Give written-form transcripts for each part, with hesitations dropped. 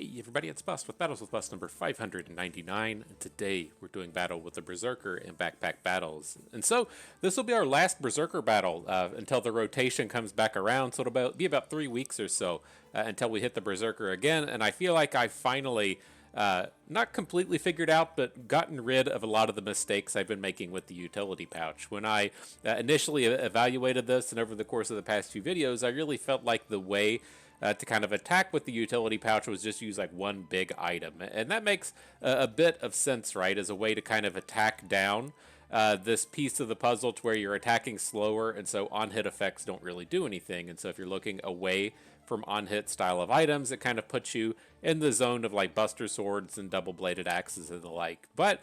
Hey everybody, it's Bust with Battles with Bust number 599, and today we're doing battle with the Berserker in Backpack Battles. And so, this will be our last Berserker battle until the rotation comes back around, so it'll be about 3 weeks or so until we hit the Berserker again, and I feel like I finally, not completely figured out, but gotten rid of a lot of the mistakes I've been making with the utility pouch. When I initially evaluated this, and over the course of the past few videos, I really felt like the way to kind of attack with the utility pouch was just use like one big item. And that makes a bit of sense, right, as a way to kind of attack down this piece of the puzzle to where you're attacking slower, and so on-hit effects don't really do anything. And so if you're looking away from on-hit style of items, it kind of puts you in the zone of like Buster Swords and double-bladed axes and the like. But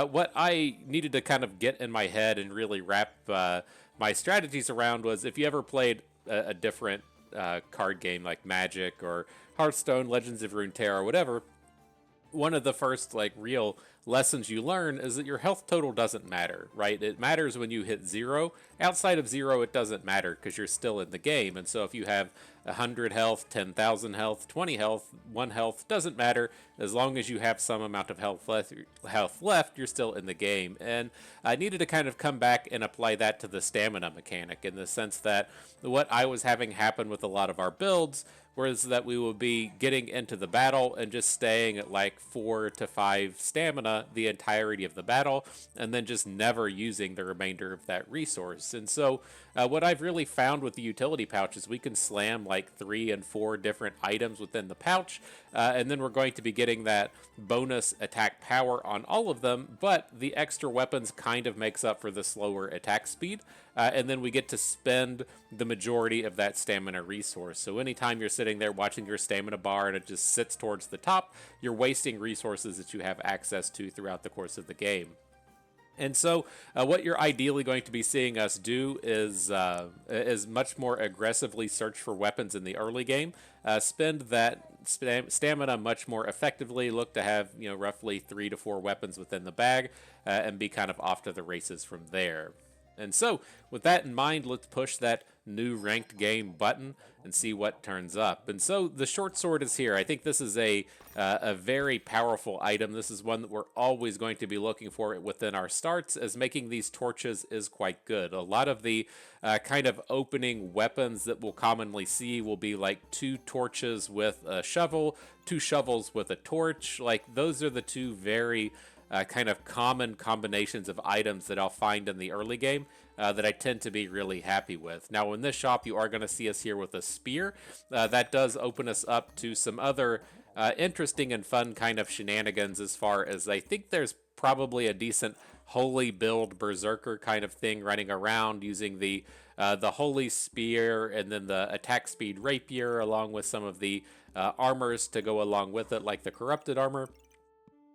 what I needed to kind of get in my head and really wrap my strategies around was, if you ever played a different card game like Magic or Hearthstone, Legends of Runeterra, or whatever, one of the first like real lessons you learn is that your health total doesn't matter, right? It matters when you hit 0. Outside of 0, it doesn't matter because you're still in the game. And so if you have 100 health, 10,000 health, 20 health, 1 health, doesn't matter. As long as you have some amount of health left, you're still in the game. And I needed to kind of come back and apply that to the stamina mechanic, in the sense that what I was having happen with a lot of our builds was that we would be getting into the battle and just staying at like 4 to 5 stamina the entirety of the battle, and then just never using the remainder of that resource. And so what I've really found with the utility pouch is we can slam like 3 and 4 different items within the pouch, and then we're going to be getting that bonus attack power on all of them, but the extra weapons kind of makes up for the slower attack speed, and then we get to spend the majority of that stamina resource. So anytime you're sitting there watching your stamina bar and it just sits towards the top, you're wasting resources that you have access to throughout the course of the game. And so what you're ideally going to be seeing us do is much more aggressively search for weapons in the early game, spend that stamina much more effectively, look to have roughly 3 to 4 weapons within the bag, and be kind of off to the races from there. And so, with that in mind, let's push that new ranked game button and see what turns up. And so, the short sword is here. I think this is a very powerful item. This is one that we're always going to be looking for within our starts, as making these torches is quite good. A lot of the kind of opening weapons that we'll commonly see will be like 2 torches with a shovel, 2 shovels with a torch. Like, those are the 2 very kind of common combinations of items that I'll find in the early game that I tend to be really happy with. Now, in this shop, you are going to see us here with a spear. That does open us up to some other interesting and fun kind of shenanigans, as far as I think there's probably a decent holy build berserker kind of thing running around, using the holy spear and then the attack speed rapier, along with some of the armors to go along with it, like the corrupted armor.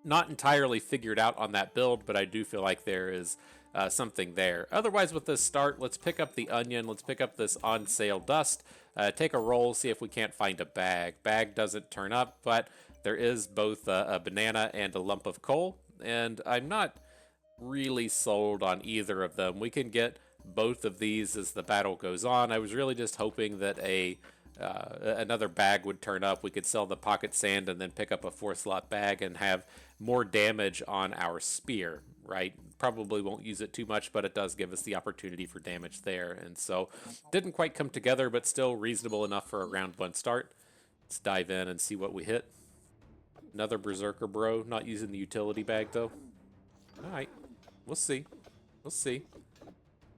Not entirely figured out on that build, but I do feel like there is something there. Otherwise, with this start, let's pick up the onion. Let's pick up this on sale dust. Take a roll, see if we can't find a bag. Bag doesn't turn up, but there is both a banana and a lump of coal, and I'm not really sold on either of them. We can get both of these as the battle goes on. I was really just hoping that another bag would turn up. We could sell the pocket sand and then pick up a 4-slot bag and have more damage on our spear, right? Probably won't use it too much, but it does give us the opportunity for damage there. And so, didn't quite come together, but still reasonable enough for a round 1 start. Let's dive in and see what we hit. Another Berserker bro, not using the utility bag though. Alright, we'll see. We'll see.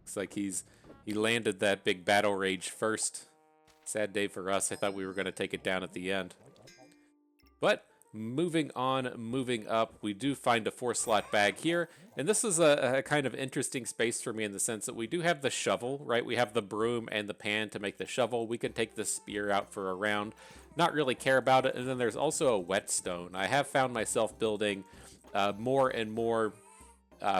Looks like he landed that big battle rage first. Sad day for us. I thought we were going to take it down at the end. But moving on, moving up, we do find a 4-slot bag here. And this is a kind of interesting space for me, in the sense that we do have the shovel, right? We have the broom and the pan to make the shovel. We can take the spear out for a round, not really care about it. And then there's also a whetstone. I have found myself building more and more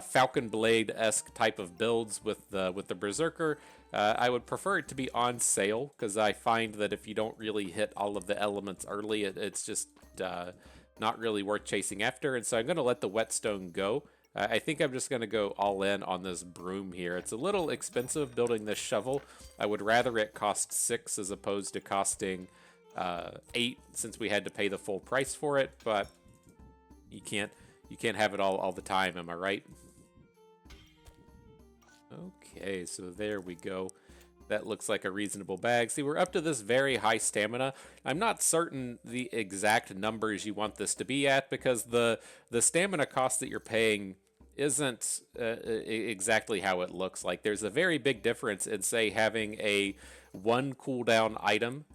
Falcon Blade-esque type of builds with the Berserker. I would prefer it to be on sale, because I find that if you don't really hit all of the elements early, it's just not really worth chasing after. And so I'm going to let the whetstone go. I think I'm just going to go all in on this broom here. It's a little expensive building this shovel. I would rather it cost 6 as opposed to costing 8 since we had to pay the full price for it, but you can't have it all the time, am I right? Okay, so there we go. That looks like a reasonable bag. See, we're up to this very high stamina. I'm not certain the exact numbers you want this to be at because the stamina cost that you're paying isn't exactly how it looks like. There's a very big difference in, say, having a 1 cooldown item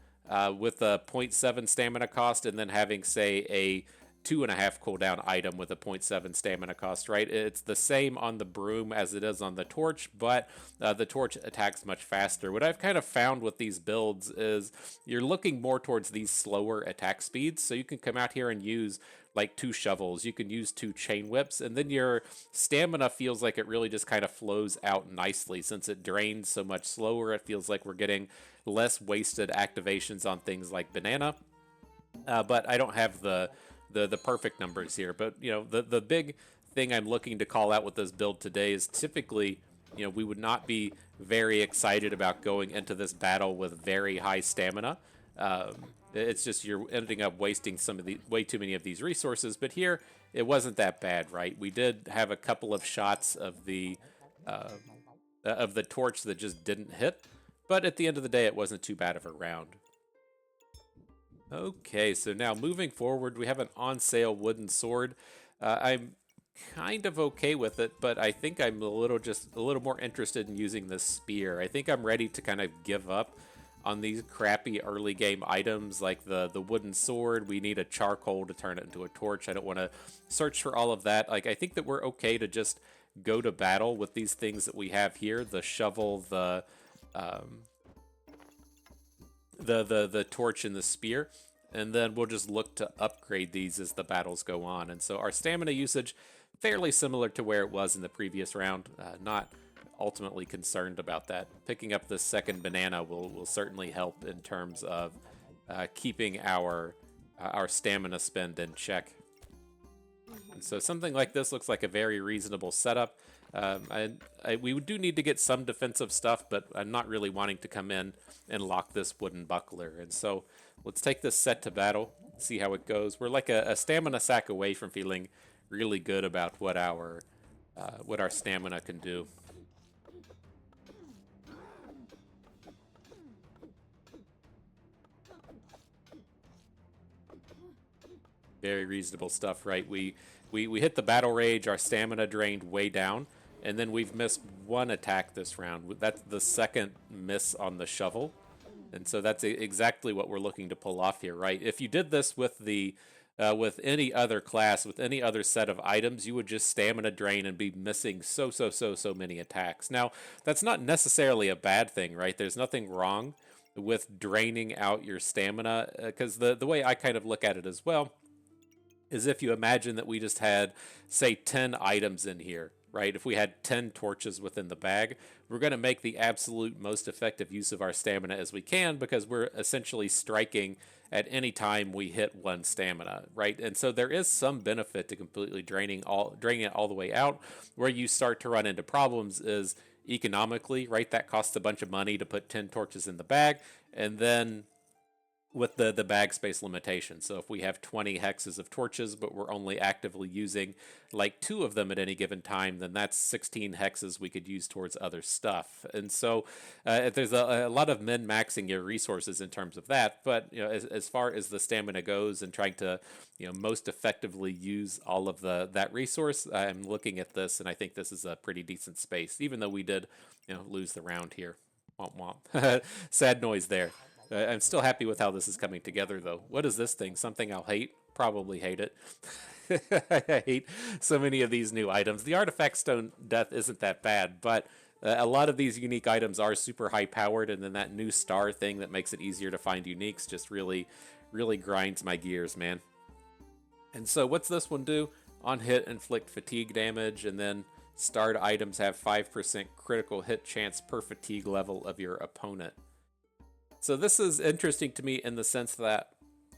with a 0.7 stamina cost and then having, say, a 2.5 cooldown item with a 0.7 stamina cost, right? It's the same on the broom as it is on the torch, but the torch attacks much faster. What I've kind of found with these builds is you're looking more towards these slower attack speeds, so you can come out here and use like 2 shovels, you can use 2 chain whips, and then your stamina feels like it really just kind of flows out nicely. Since it drains so much slower, it feels like we're getting less wasted activations on things like banana. But I don't have the perfect numbers here. But you know, the big thing I'm looking to call out with this build today is typically, you know, we would not be very excited about going into this battle with very high stamina. It's just you're ending up wasting some of the way too many of these resources. But here it wasn't that bad, right? We did have a couple of shots of the torch that just didn't hit, but at the end of the day, it wasn't too bad of a round. Okay, so now moving forward, we have an on sale wooden sword. I'm kind of okay with it, but I think I'm a little more interested in using this spear. I think I'm ready to kind of give up on these crappy early game items like the wooden sword. We need a charcoal to turn it into a torch. I don't want to search for all of that. Like, I think that we're okay to just go to battle with these things that we have here: the shovel, the torch, and the spear. And then we'll just look to upgrade these as the battles go on. And so our stamina usage, fairly similar to where it was in the previous round. Not ultimately concerned about that. Picking up this second banana will certainly help in terms of keeping our stamina spend in check. And so something like this looks like a very reasonable setup. We do need to get some defensive stuff, but I'm not really wanting to come in and lock this wooden buckler. And so let's take this set to battle, see how it goes. We're like a stamina sack away from feeling really good about what our stamina can do. Very reasonable stuff, right? We hit the battle rage, our stamina drained way down, and then we've missed 1 attack this round. That's the second miss on the shovel. And so that's exactly what we're looking to pull off here, right? If you did this with with any other class, with any other set of items, you would just stamina drain and be missing so many attacks. Now, that's not necessarily a bad thing, right? There's nothing wrong with draining out your stamina, because the way I kind of look at it as well is if you imagine that we just had, say, 10 items in here, right? If we had 10 torches within the bag, we're going to make the absolute most effective use of our stamina as we can, because we're essentially striking at any time we hit 1 stamina, right? And so there is some benefit to completely draining it all the way out. Where you start to run into problems is economically, right? That costs a bunch of money to put 10 torches in the bag, and then with the bag space limitation. So if we have 20 hexes of torches, but we're only actively using like 2 of them at any given time, then that's 16 hexes we could use towards other stuff. And so there's a lot of min-maxing your resources in terms of that. But you know, as far as the stamina goes and trying to, you know, most effectively use all of that resource, I'm looking at this and I think this is a pretty decent space, even though we did, you know, lose the round here. Womp womp. Sad noise there. I'm still happy with how this is coming together, though. What is this thing? Something I'll hate? Probably hate it. I hate so many of these new items. The Artifact Stone Death isn't that bad, but a lot of these unique items are super high-powered, and then that new star thing that makes it easier to find uniques just really grinds my gears, man. And so what's this one do? On hit, inflict fatigue damage, and then starred items have 5% critical hit chance per fatigue level of your opponent. So this is interesting to me in the sense that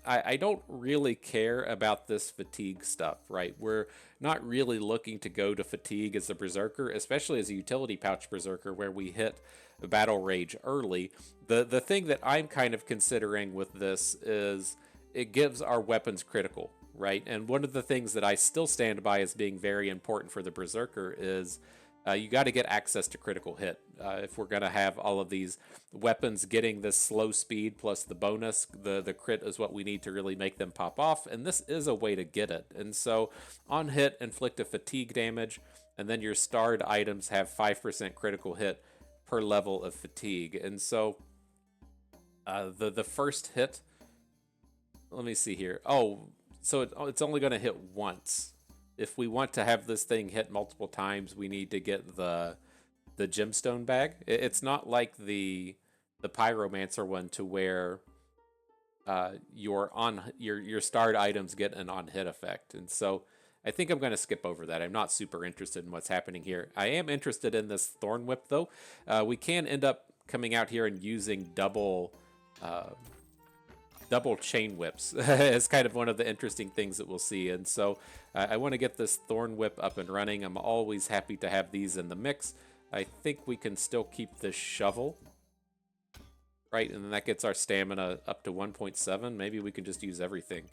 I don't really care about this fatigue stuff, right? We're not really looking to go to fatigue as a Berserker, especially as a utility pouch Berserker, where we hit battle rage early. The thing that I'm kind of considering with this is it gives our weapons critical, right? And one of the things that I still stand by as being very important for the Berserker is you got to get access to critical hit. If we're going to have all of these weapons getting this slow speed plus the bonus, the crit is what we need to really make them pop off. And this is a way to get it. And so on hit, inflict a fatigue damage, and then your starred items have 5% critical hit per level of fatigue. And so the first hit, let me see here. Oh, so it's only going to hit once. If we want to have this thing hit multiple times, we need to get the gemstone bag. It's not like the pyromancer one to where your starred items get an on hit effect. And so I think I'm going to skip over that. I'm not super interested in what's happening here. I am interested in this thorn whip though. We can end up coming out here and using double chain whips as kind of one of the interesting things that we'll see. And so I want to get this thorn whip up and running. I'm always happy to have these in the mix. I think we can still keep this shovel, right? And then that gets our stamina up to 1.7. Maybe we can just use everything.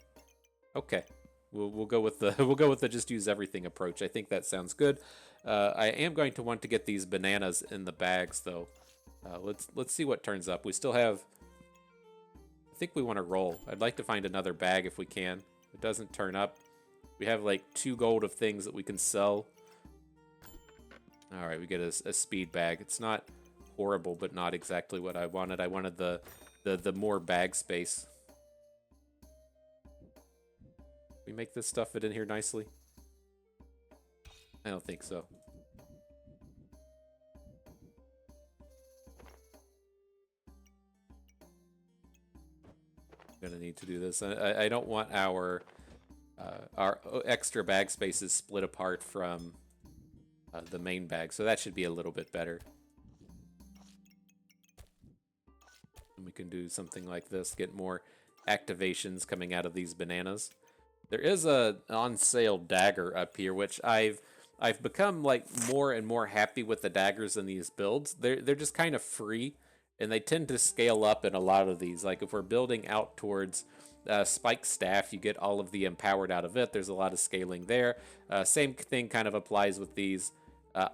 Okay, we'll go with the just use everything approach. I think that sounds good. I am going to want to get these bananas in the bags though. Let's see what turns up. We still have. I think we want to roll. I'd like to find another bag if we can. It doesn't turn up. We have like 2 gold of things that we can sell. All right, we get a speed bag. It's not horrible, but not exactly what I wanted. I wanted the more bag space. We make this stuff fit in here nicely? I don't think so. Gonna need to do this. I don't want our extra bag spaces split apart from the main bag, so that should be a little bit better. And we can do something like this, get more activations coming out of these bananas. There is a on sale dagger up here, which I've become like more and more happy with the daggers in these builds. They're just kind of free. And they tend to scale up in a lot of these. Like if we're building out towards Spike Staff, you get all of the empowered out of it. There's a lot of scaling there. Same thing kind of applies with these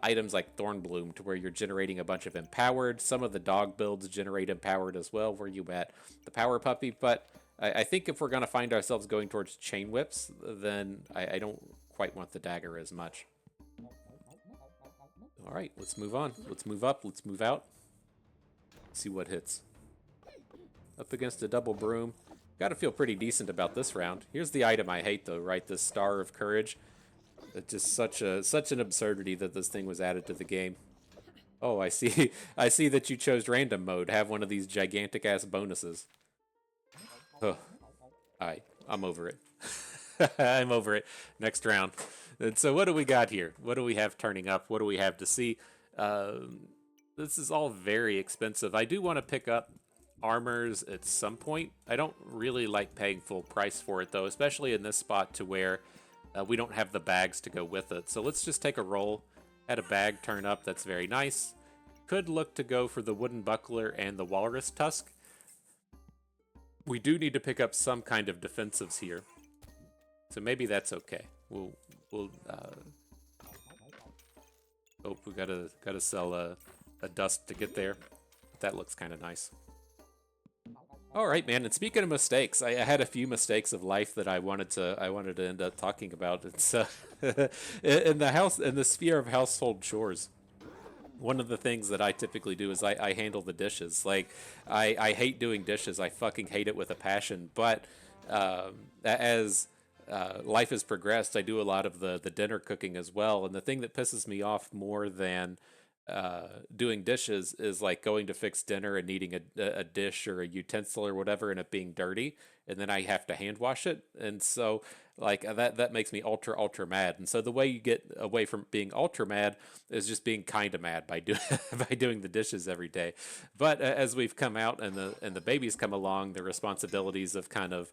items like Thornbloom, to where you're generating a bunch of empowered. Some of the dog builds generate empowered as well. Where you at? The Power Puppy. But I think if we're going to find ourselves going towards chain whips, then I don't quite want the dagger as much. All right, let's move on. Let's move up. Let's move out. See what hits. Up against a double broom. Gotta feel pretty decent about this round. Here's the item I hate though, right? This Star of Courage. It's just such an absurdity that this thing was added to the game. Oh, I see. I see that you chose random mode. Have one of these gigantic ass bonuses. Oh. Alright, I'm over it. I'm over it. Next round. And so what do we got here? What do we have turning up? What do we have to see? This is all very expensive. I do want to pick up armors at some point. I don't really like paying full price for it, though, especially in this spot to where we don't have the bags to go with it. So let's just take a roll. Had a bag turn up. That's very nice. Could look to go for the wooden buckler and the walrus tusk. We do need to pick up some kind of defensives here. So maybe that's okay. We'll oh, we gotta sell a dust to get there. That looks kind of nice. All right, man. And speaking of mistakes, I had a few mistakes of life that I wanted to end up talking about. It's in the sphere of household chores. One of the things that I typically do is I handle the dishes. Like I hate doing dishes. I fucking hate it with a passion. But as life has progressed, I do a lot of the dinner cooking as well. And the thing that pisses me off more than doing dishes is like going to fix dinner and needing a dish or a utensil or whatever and it being dirty, and then I have to hand wash it. And so like that makes me ultra mad. And so the way you get away from being ultra mad is just being kind of mad by doing by doing the dishes every day. But as we've come out and the babies come along, the responsibilities have kind of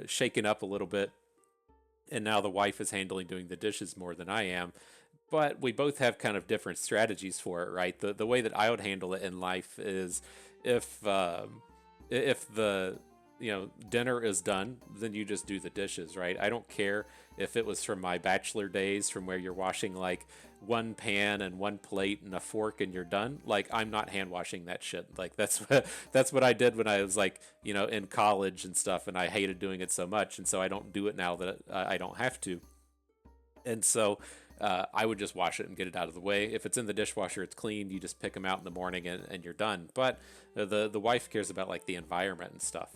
shaken up a little bit, and now the wife is handling doing the dishes more than I am. but we both have kind of different strategies for it, right? The way that I would handle it in life is if if the dinner is done, then you just do the dishes, right? I don't care if it was from my bachelor days, from where you're washing like one pan and one plate and a fork and you're done. Like, I'm not hand washing that shit. Like, that's what I did when I was like in college and stuff, and I hated doing it so much, and so I don't do it now that I don't have to. And so I would just wash it and get it out of the way. If it's in the dishwasher, it's clean. You just pick them out in the morning and you're done. But the wife cares about like the environment and stuff.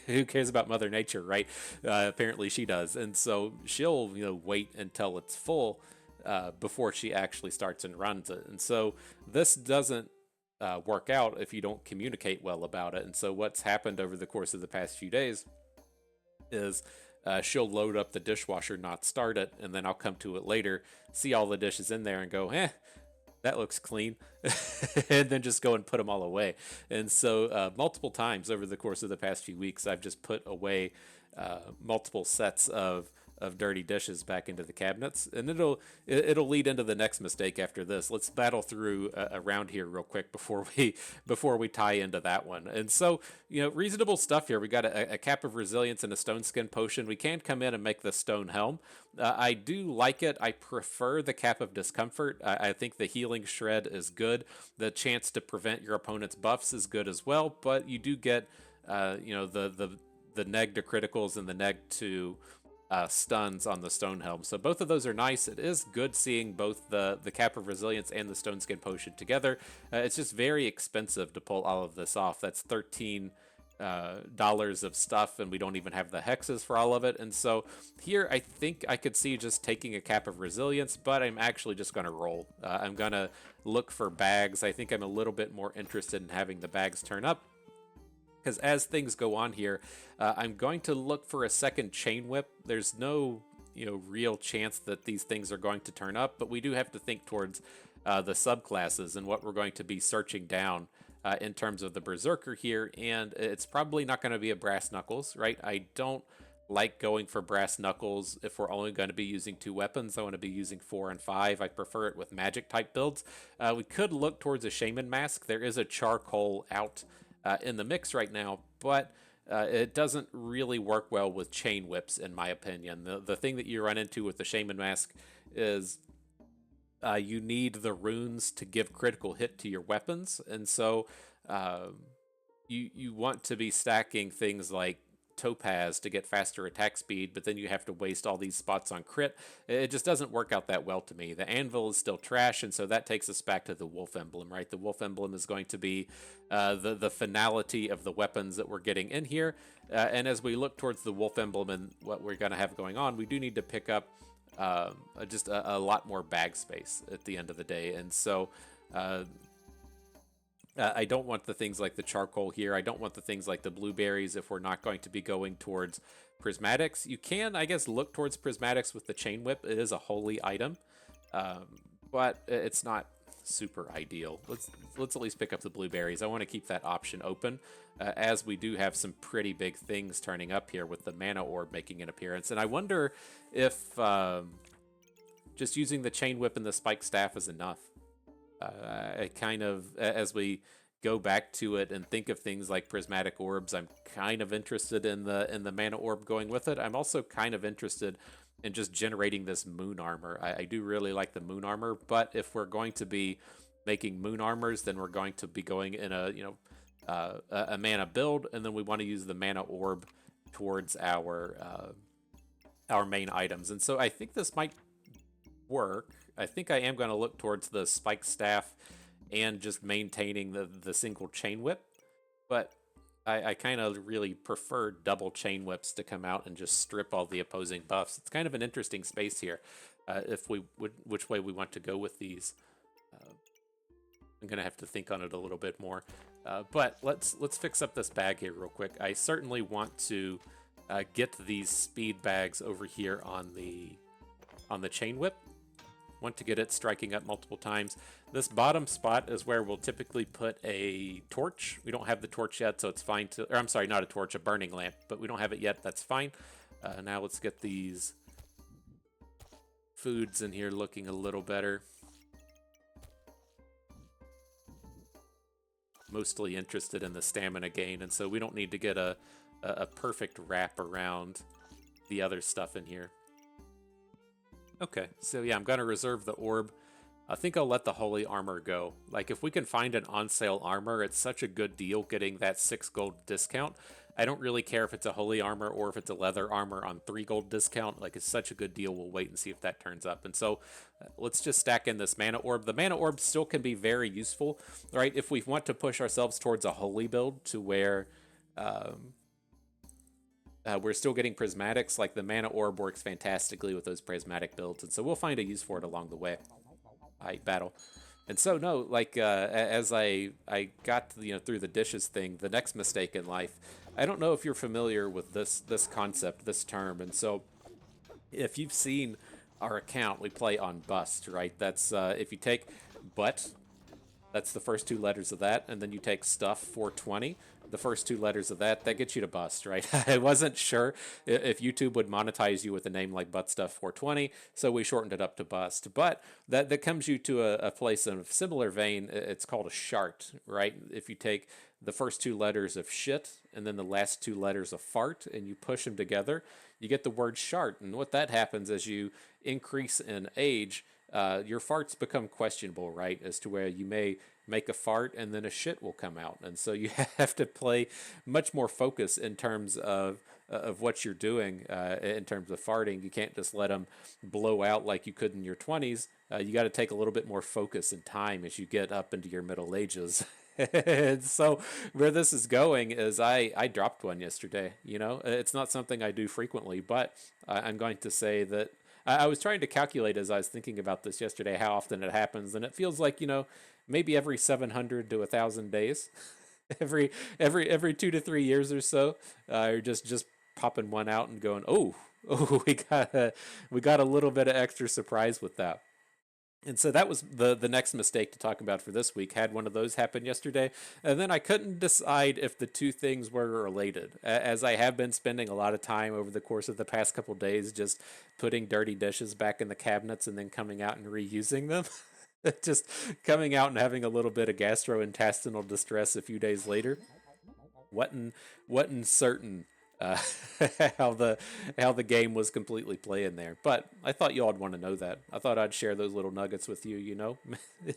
Who cares about Mother Nature, right? Apparently she does. And so she'll wait until it's full before she actually starts and runs it. And so this doesn't work out if you don't communicate well about it. And so what's happened over the course of the past few days is she'll load up the dishwasher, not start it, and then I'll come to it later, see all the dishes in there, and go, that looks clean, and then just go and put them all away. And so multiple times over the course of the past few weeks, I've just put away multiple sets of dirty dishes back into the cabinets, and it'll lead into the next mistake after this. Let's battle through around here real quick before we tie into that one. And so reasonable stuff here. We got a cap of resilience and a stone skin potion. We can come in and make the stone helm. I do like it. I prefer the cap of discomfort. I think the healing shred is good. The chance to prevent your opponent's buffs is good as well, but you do get the neg to criticals and the neg to stuns on the stone helm. So both of those are nice. It is good seeing both the cap of resilience and the stone skin potion together. It's just very expensive to pull all of this off. That's $13 of stuff, and we don't even have the hexes for all of it. And so here I think I could see just taking a cap of resilience, but I'm actually just going to roll. I'm going to look for bags. I think I'm a little bit more interested in having the bags turn up, because as things go on here, I'm going to look for a second chain whip. There's no real chance that these things are going to turn up, but we do have to think towards the subclasses and what we're going to be searching down in terms of the Berserker here, and it's probably not going to be a Brass Knuckles, right? I don't like going for Brass Knuckles if we're only going to be using 2 weapons. I want to be using 4 and 5. I prefer it with magic type builds. We could look towards a Shaman Mask. There is a charcoal out in the mix right now, but it doesn't really work well with chain whips, in my opinion. The thing that you run into with the Shaman Mask is you need the runes to give critical hit to your weapons, and so you want to be stacking things like Topaz to get faster attack speed, but then you have to waste all these spots on crit. It just doesn't work out that well to me. The anvil is still trash, and so that takes us back to the wolf emblem, right? The wolf emblem is going to be the finality of the weapons that we're getting in here. And as we look towards the wolf emblem and what we're going to have going on, we do need to pick up just a lot more bag space at the end of the day. And so I don't want the things like the charcoal here. I don't want the things like the blueberries if we're not going to be going towards prismatics. You can, I guess, look towards prismatics with the chain whip. It is a holy item, but it's not super ideal. Let's at least pick up the blueberries. I want to keep that option open, as we do have some pretty big things turning up here with the mana orb making an appearance. And I wonder if just using the chain whip and the spike staff is enough. I kind of, as we go back to it and think of things like prismatic orbs, I'm kind of interested in the mana orb going with it. I'm also kind of interested in just generating this moon armor. I do really like the moon armor, but if we're going to be making moon armors, then we're going to be going in a mana build, and then we want to use the mana orb towards our main items. And so I think this might work. I think I am going to look towards the spike staff and just maintaining the single chain whip, but I kind of really prefer double chain whips to come out and just strip all the opposing buffs. It's kind of an interesting space here, if we would, which way we want to go with these. I'm gonna have to think on it a little bit more, but let's fix up this bag here real quick. I certainly want to get these speed bags over here on the chain whip. Want to get it striking up multiple times. This bottom spot is where we'll typically put a torch. We don't have the torch yet, so it's fine to, or I'm sorry, not a torch, a burning lamp, but we don't have it yet. That's fine. Now let's get these foods in here looking a little better. Mostly interested in the stamina gain, and so we don't need to get a perfect wrap around the other stuff in here. Okay, so yeah, I'm going to reserve the orb. I think I'll let the holy armor go. Like, if we can find an on-sale armor, it's such a good deal getting that 6 gold discount. I don't really care if it's a holy armor or if it's a leather armor on 3 gold discount. Like, it's such a good deal. We'll wait and see if that turns up. And so let's just stack in this mana orb. The mana orb still can be very useful, right? If we want to push ourselves towards a holy build to where we're still getting prismatics, like the mana orb works fantastically with those prismatic builds. And so we'll find a use for it along the way. Battle. And so no, like as I got through the dishes thing, the next mistake in life, I don't know if you're familiar with this concept, this term. And so if you've seen our account, we play on bust, right? That's if you take but, that's the first 2 letters of that, and then you take stuff 420, the first 2 letters of that gets you to bust, right? I wasn't sure if YouTube would monetize you with a name like Butt Stuff 420, so we shortened it up to bust. But that comes you to a place of similar vein. It's called a shart, right? If you take the first 2 letters of shit and then the last 2 letters of fart and you push them together, you get the word shart. And what that happens as you increase in age, your farts become questionable, right? As to where you may make a fart and then a shit will come out. And so you have to play much more focus in terms of what you're doing in terms of farting. You can't just let them blow out like you could in your 20s. You got to take a little bit more focus and time as you get up into your middle ages. And so where this is going is I dropped one yesterday. It's not something I do frequently, but I'm going to say that I was trying to calculate as I was thinking about this yesterday how often it happens, and it feels like maybe every 700 to 1,000 days, every 2 to 3 years or so, you're just popping one out and going, oh, we got a little bit of extra surprise with that. And so that was the next mistake to talk about for this week. Had one of those happen yesterday, and then I couldn't decide if the 2 things were related, as I have been spending a lot of time over the course of the past couple days just putting dirty dishes back in the cabinets and then coming out and reusing them. Just coming out and having a little bit of gastrointestinal distress a few days later. Wasn't certain how the game was completely playing there, but I thought y'all would want to know that. I thought I'd share those little nuggets with you.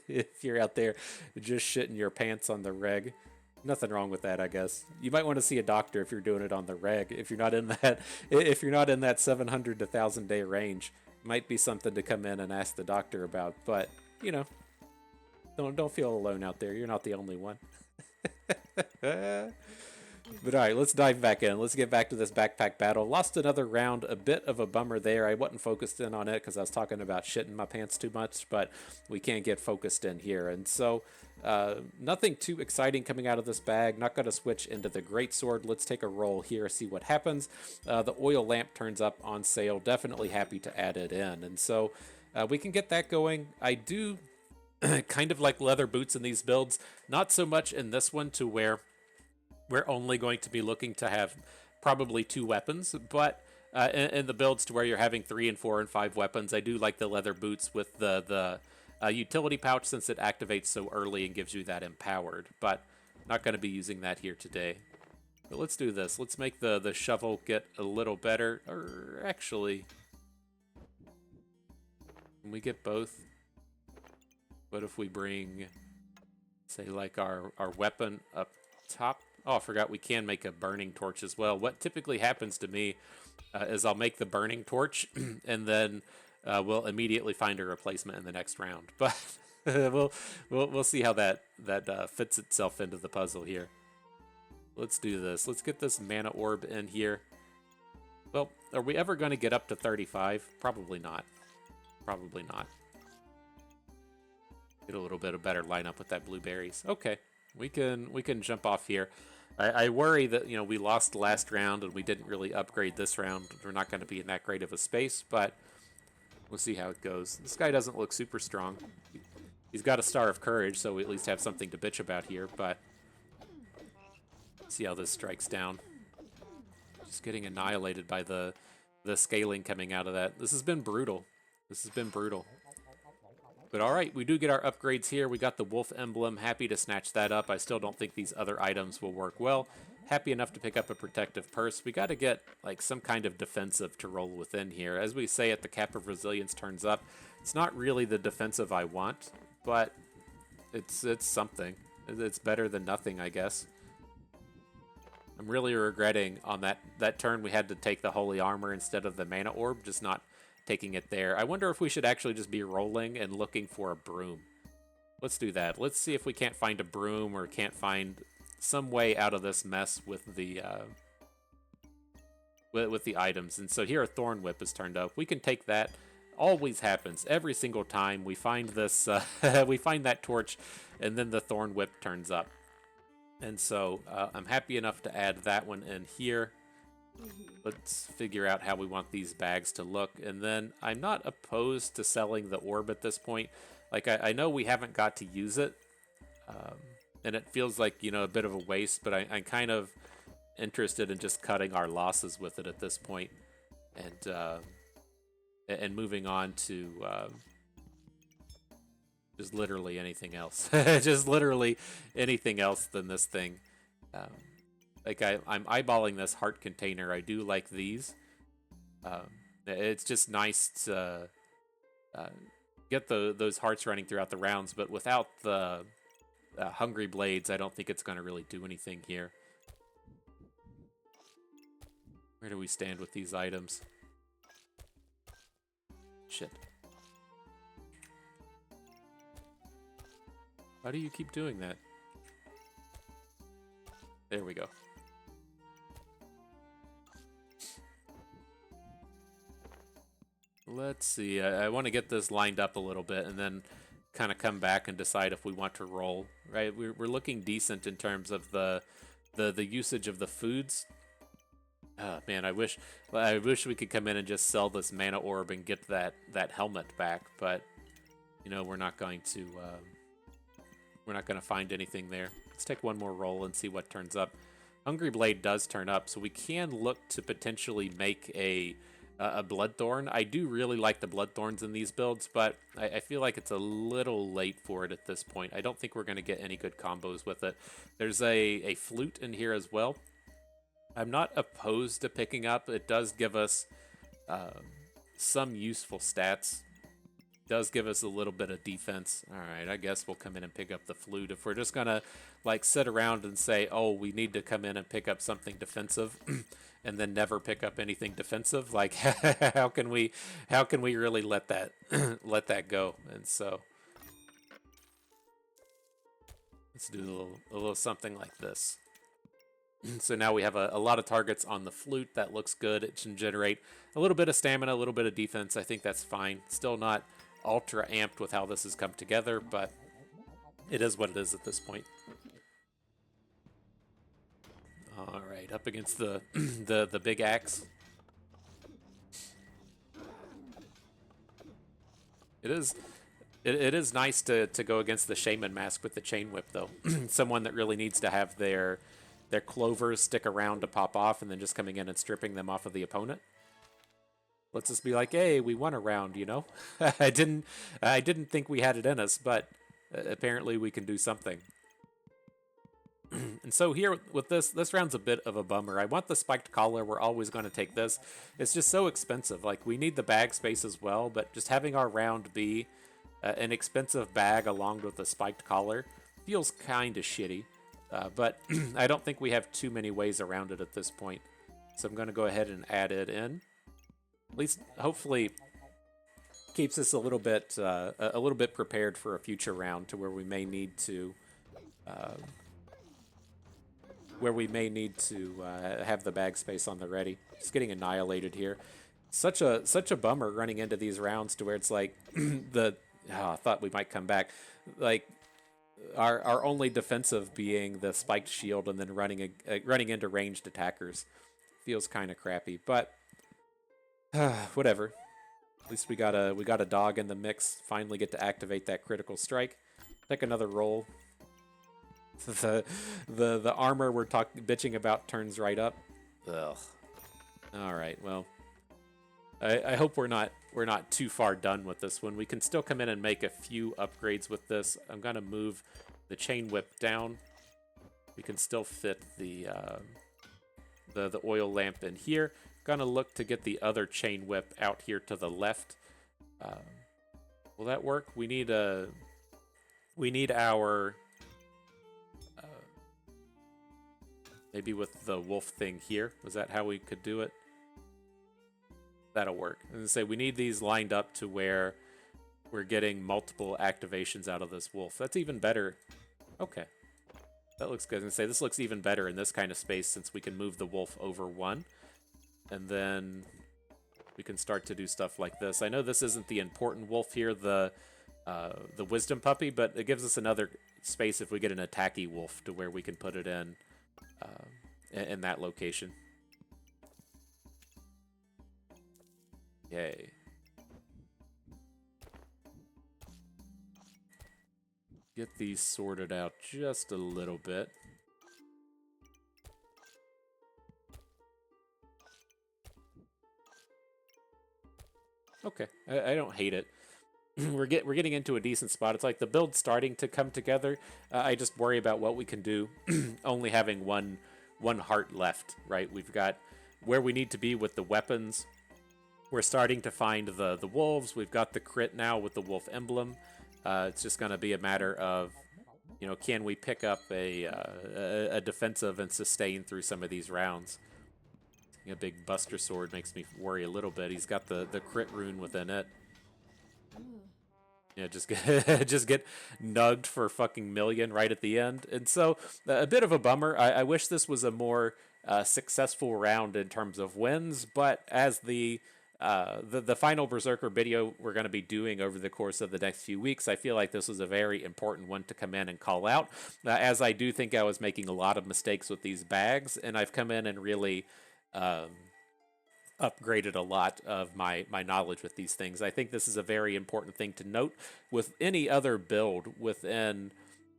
If you're out there just shitting your pants on the reg, nothing wrong with that, I guess. You might want to see a doctor if you're doing it on the reg. If you're not in that 700 to 1,000 day range, might be something to come in and ask the doctor about. But don't feel alone out there. You're not the only one. But all right, let's dive back in. Let's get back to this backpack battle. Lost another round, a bit of a bummer there. I wasn't focused in on it because I was talking about shitting my pants too much, but we can't get focused in here. And so nothing too exciting coming out of this bag. Not going to switch into the greatsword. Let's take a roll here, see what happens. The oil lamp turns up on sale. Definitely happy to add it in. And so we can get that going. I do kind of like leather boots in these builds. Not so much in this one to where we're only going to be looking to have probably 2 weapons, but in the builds to where you're having 3 and 4 and 5 weapons, I do like the leather boots with the utility pouch since it activates so early and gives you that empowered, but not going to be using that here today. But let's do this. Let's make the shovel get a little better, or actually, can we get both? What if we bring, say, like our weapon up top? Oh, I forgot we can make a burning torch as well. What typically happens to me is I'll make the burning torch and then we'll immediately find a replacement in the next round. But we'll see how that fits itself into the puzzle here. Let's do this. Let's get this mana orb in here. Well, are we ever going to get up to 35? Probably not. Probably not. Get a little bit of better lineup with that blueberries. Okay. We can jump off here. I worry that we lost last round and we didn't really upgrade this round. We're not going to be in that great of a space, but we'll see how it goes. This guy doesn't look super strong. He's got a Star of Courage, so we at least have something to bitch about here, but see how this strikes down. Just getting annihilated by the scaling coming out of that. This has been brutal. This has been brutal. But alright, we do get our upgrades here. We got the wolf emblem. Happy to snatch that up. I still don't think these other items will work well. Happy enough to pick up a protective purse. We got to get like some kind of defensive to roll within here. As we say it, the cap of resilience turns up. It's not really the defensive I want, but it's something. It's better than nothing, I guess. I'm really regretting on that turn we had to take the holy armor instead of the mana orb, just not taking it there. I wonder if we should actually just be rolling and looking for a broom. Let's do that. Let's see if we can't find a broom or can't find some way out of this mess with the items. And so here a thorn whip is turned up. We can take that. Always happens every single time we find this. We find that torch, and then the thorn whip turns up. And so I'm happy enough to add that one in here. Let's figure out how we want these bags to look. And then I'm not opposed to selling the orb at this point. Like, I know we haven't got to use it. And it feels like, you know, a bit of a waste. But I'm kind of interested in just cutting our losses with it at this point. And moving on to just literally anything else. Just literally anything else than this thing. Like I'm eyeballing this heart container. I do like these. It's just nice to get those hearts running throughout the rounds, but without the hungry blades, I don't think it's going to really do anything here. Where do we stand with these items? Shit. How do you keep doing that? There we go. Let's see. I want to get this lined up a little bit and then kind of come back and decide if we want to roll. Right? We're looking decent in terms of the usage of the foods. Man, I wish we could come in and just sell this mana orb and get that helmet back, but you know we're not going to find anything there. Let's take one more roll and see what turns up. Hungry Blade does turn up, so we can look to potentially make a Bloodthorn. I do really like the Bloodthorns in these builds, but I feel like it's a little late for it at this point. I don't think we're going to get any good combos with it. There's a flute in here as well. I'm not opposed to picking up. It does give us some useful stats. It does give us a little bit of defense. All right, I guess we'll come in and pick up the flute. If we're just going to like sit around and say, oh, we need to come in and pick up something defensive and then never pick up anything defensive, like how can we really let that let that go? And so let's do a little something like this. So now we have a lot of targets on the flute. That looks good. It can generate a little bit of stamina, a little bit of defense. I think that's fine. Still not ultra amped with how this has come together, but it is what it is at this point. All right, up against the the big axe. It is nice to go against the shaman mask with the chain whip though. Someone that really needs to have their clovers stick around to pop off and then just coming in and stripping them off of the opponent. Let's just be like, hey, we won a round, you know? I didn't think we had it in us, but apparently we can do something. And so here with this round's a bit of a bummer. I want the spiked collar. We're always going to take this. It's just so expensive. Like, we need the bag space as well, but just having our round be an expensive bag along with the spiked collar feels kind of shitty. But I don't think we have too many ways around it at this point. So I'm going to go ahead and add it in. At least, hopefully, keeps us a little bit prepared for a future round to where we may need to have the bag space on the ready. Just getting annihilated here. Such a bummer running into these rounds to where it's like I thought we might come back. Like our only defensive being the spiked shield and then running into ranged attackers. Feels kind of crappy, but whatever. At least we got a dog in the mix. Finally get to activate that critical strike. Take another roll. The armor we're bitching about turns right up. Ugh. All right, well, I hope we're not too far done with this one. We can still come in and make a few upgrades with this. I'm gonna move the chain whip down. We can still fit the oil lamp in here. Gonna look to get the other chain whip out here to the left. Uh, will that work? We need our maybe with the wolf thing here. Was that how we could do it? That'll work. And say we need these lined up to where we're getting multiple activations out of this wolf. That's even better. Okay. That looks good. And say this looks even better in this kind of space since we can move the wolf over one. And then we can start to do stuff like this. I know this isn't the important wolf here, the wisdom puppy, but it gives us another space if we get an attacky wolf to where we can put it in that location. Yay. Get these sorted out just a little bit. Okay, I don't hate it. We're getting into a decent spot. It's like the build's starting to come together. I just worry about what we can do, only having one heart left. Right, we've got where we need to be with the weapons. We're starting to find the wolves. We've got the crit now with the wolf emblem. It's just going to be a matter of, can we pick up a defensive and sustain through some of these rounds? A big Buster Sword makes me worry a little bit. He's got the crit rune within it. Yeah, just get nugged for fucking million right at the end. And so a bit of a bummer. I wish this was a more successful round in terms of wins, but as the final Berserker video we're going to be doing over the course of the next few weeks, I feel like this was a very important one to come in and call out, as I do think I was making a lot of mistakes with these bags, and I've come in and really upgraded a lot of my knowledge with these things. I think this is a very important thing to note with any other build within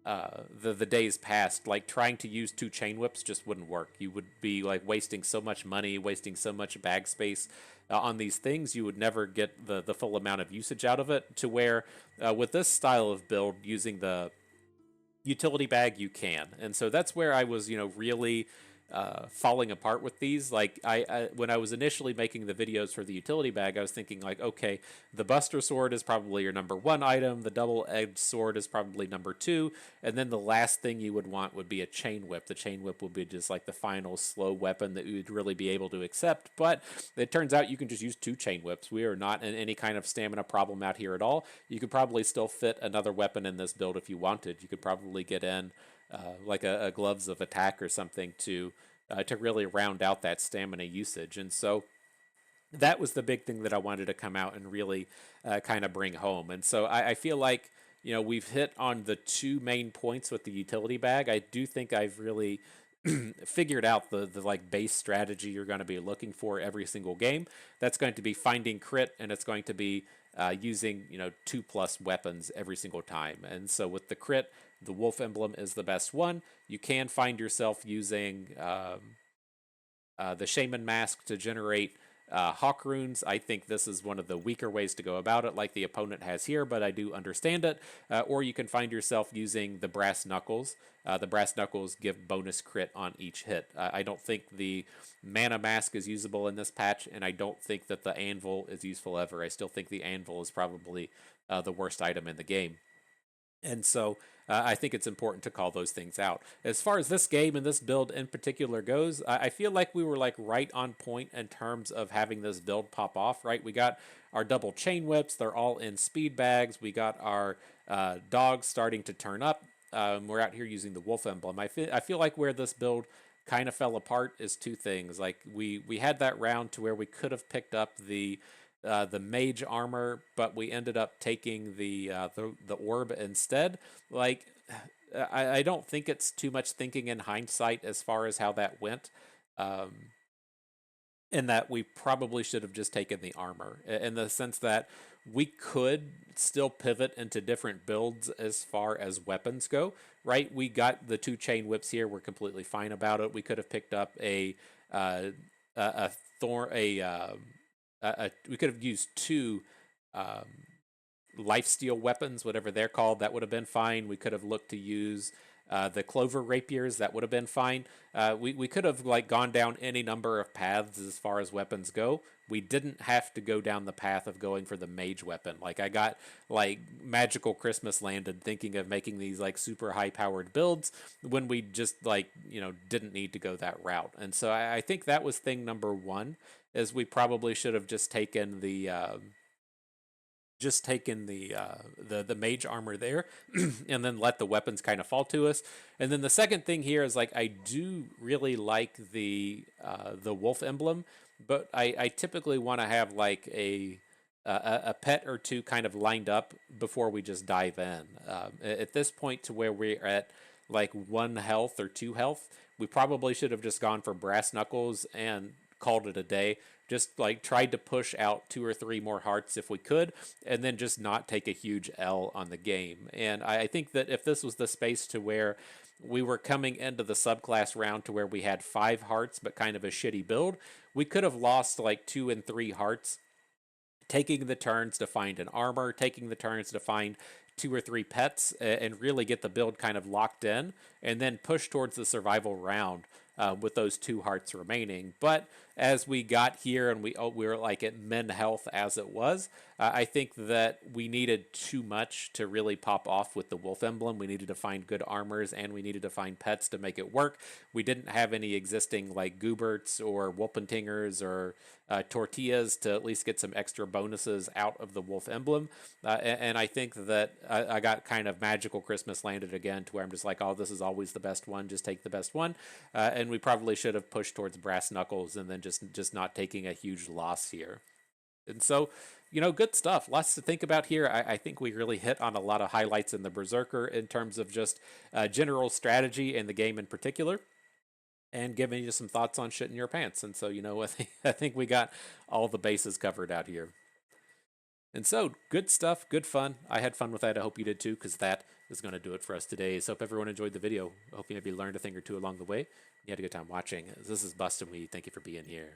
the days past. Like trying to use 2 chain whips just wouldn't work. You would be like wasting so much money, wasting so much bag space on these things. You would never get the full amount of usage out of it, to where with this style of build, using the utility bag, you can. And so that's where I was really falling apart with these. Like when I was initially making the videos for the utility bag, I was thinking like, okay, the Buster Sword is probably your number 1 item, the double-edged sword is probably number 2, and then the last thing you would want would be a chain whip. The chain whip would be just like the final slow weapon that you would really be able to accept, but it turns out you can just use 2 chain whips. We are not in any kind of stamina problem out here at all. You could probably still fit another weapon in this build if you wanted. You could probably get in like a gloves of attack or something to really round out that stamina usage. And so that was the big thing that I wanted to come out and really kind of bring home. And so I feel like we've hit on the 2 main points with the utility bag. I do think I've really figured out the like base strategy you're going to be looking for every single game. That's going to be finding crit, and it's going to be using 2+ weapons every single time. And so with the crit, the wolf emblem is the best one. You can find yourself using the shaman mask to generate hawk runes. I think this is one of the weaker ways to go about it, like the opponent has here, but I do understand it. Or you can find yourself using the brass knuckles. The brass knuckles give bonus crit on each hit. I don't think the mana mask is usable in this patch, and I don't think that the anvil is useful ever. I still think the anvil is probably the worst item in the game. And so I think it's important to call those things out. As far as this game and this build in particular goes, I feel like we were like right on point in terms of having this build pop off, right? We got our double chain whips. They're all in speed bags. We got our dogs starting to turn up. We're out here using the wolf emblem. I feel like where this build kind of fell apart is 2 things. Like we had that round to where we could have picked up the mage armor, but we ended up taking the orb instead. Like, I don't think it's too much thinking in hindsight as far as how that went. In that we probably should have just taken the armor, in the sense that we could still pivot into different builds as far as weapons go, right? We got the 2 chain whips here. We're completely fine about it. We could have picked up a we could have used two um, lifesteal weapons, whatever they're called. That would have been fine. We could have looked to use the clover rapiers. That would have been fine. We could have like gone down any number of paths as far as weapons go. We didn't have to go down the path of going for the mage weapon. Like I got like magical Christmas landed thinking of making these like super high powered builds when we just like didn't need to go that route. And so I think that was thing number one, is we probably should have just taken the mage armor there and then let the weapons kind of fall to us. And then the second thing here is like I do really like the wolf emblem, but I typically want to have like a pet or two kind of lined up before we just dive in. At this point to where we're at like 1 health or 2 health, we probably should have just gone for brass knuckles and called it a day. Just like tried to push out 2 or 3 more hearts if we could, and then just not take a huge L on the game. And I think that if this was the space to where we were coming into the subclass round to where we had 5 hearts but kind of a shitty build, we could have lost like 2 and 3 hearts taking the turns to find an armor, taking the turns to find 2 or 3 pets, and really get the build kind of locked in, and then push towards the survival round with those 2 hearts remaining. But as we got here and we were like at min health as it was, I think that we needed too much to really pop off with the wolf emblem. We needed to find good armors and we needed to find pets to make it work. We didn't have any existing like gooberts or wolpentingers or tortillas to at least get some extra bonuses out of the wolf emblem. And I think that I got kind of magical Christmas landed again to where I'm just like, oh, this is always the best one. Just take the best one. And we probably should have pushed towards brass knuckles and then just not taking a huge loss here. And so, good stuff. Lots to think about here. I think we really hit on a lot of highlights in the Berserker in terms of just general strategy and the game in particular, and giving you some thoughts on shit in your pants. And so, I think we got all the bases covered out here. And so, good stuff, good fun. I had fun with that. I hope you did too, because that is going to do it for us today. So, hope everyone enjoyed the video. I hope you maybe learned a thing or two along the way. You had a good time watching. This is Bustin' We. Thank you for being here.